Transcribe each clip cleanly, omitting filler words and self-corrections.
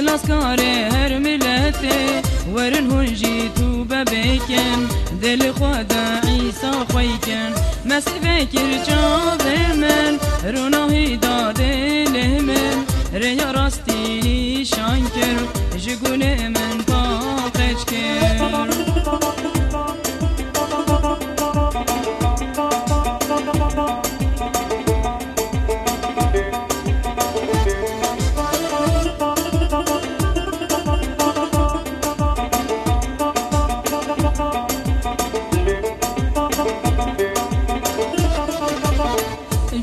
خلاص کاره هر ملته ورن هنجی تو ببکن دل خدا عیسی خویکن مسیح فکر چاوه من روناهی داده لمن ریا راستی شانکر جگونه من پاقش کر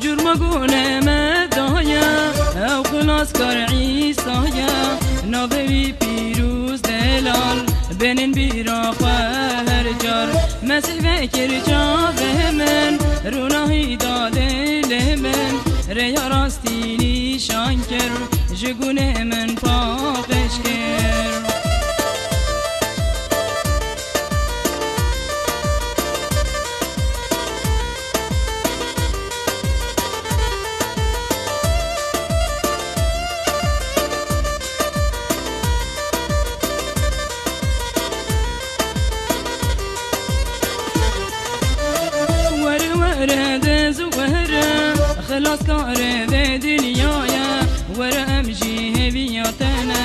جرمگونه مدایا او خلاص کار عیسایا ناوی پیروز دلال بنین بیرا هر جار مسیح فکر جاوه من روناهی داده لمن ریا راستی نیشان کر جگونه من پاقش کر خلاص کاره به دنیایا ورم جی هویاتنا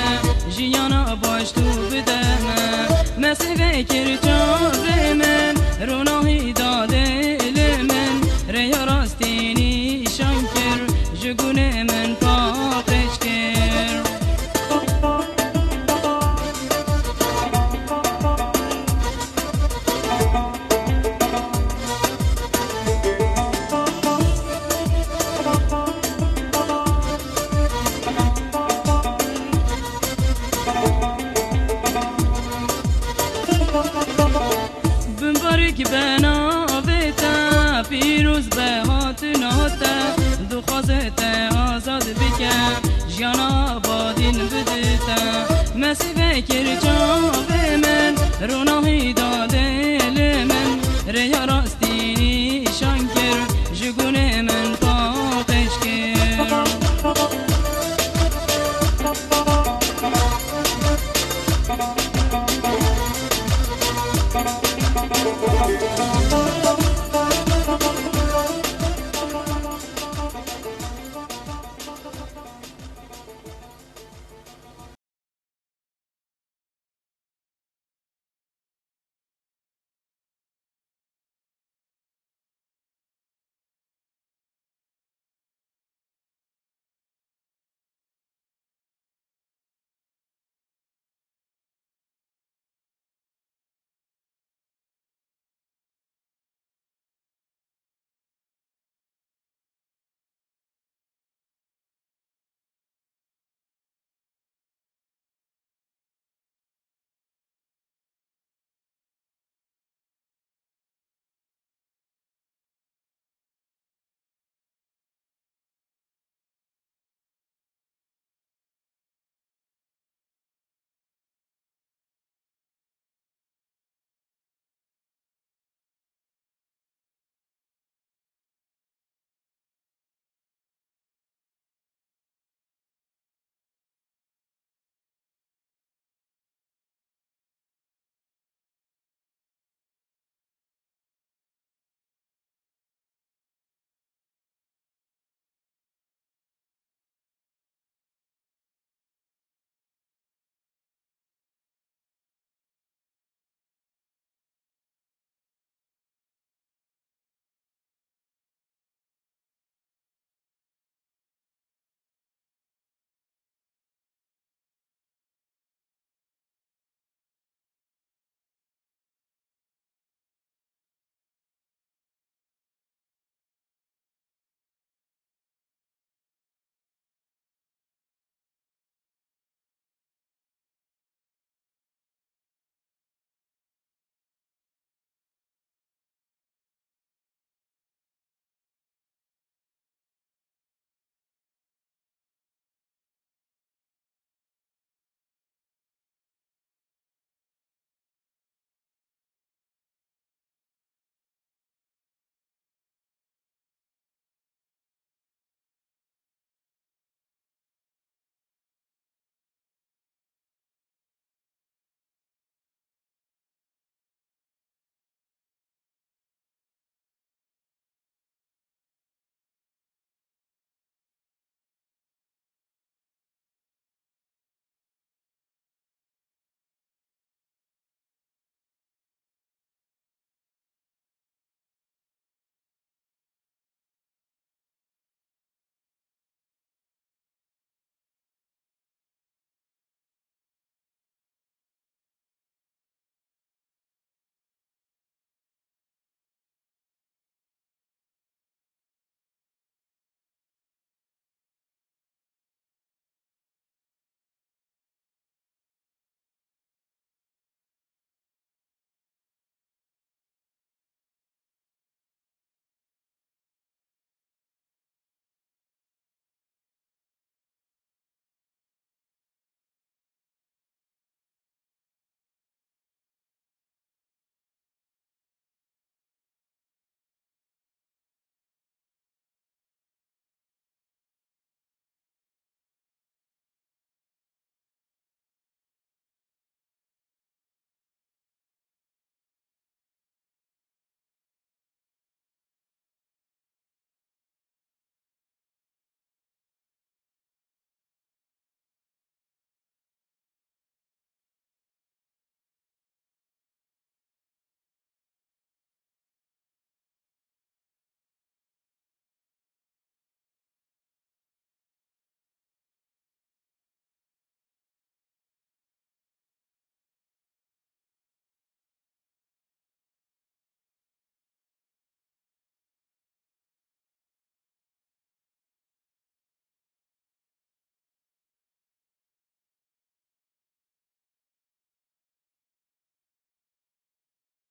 جیانا باش تو بدنا مسیح فکر چاوه من روناهی داده لمن ریا راستی نیشان کر جگونه من پاقش کر بمبارک بنا بیتا پیروز به هات ناتا دو خوازت آزاد بکن جانا بادین بدتا مسیح فکر چاوه من روناهی داده لمن ریا راستی نیشان کر جگونه من پاقش کر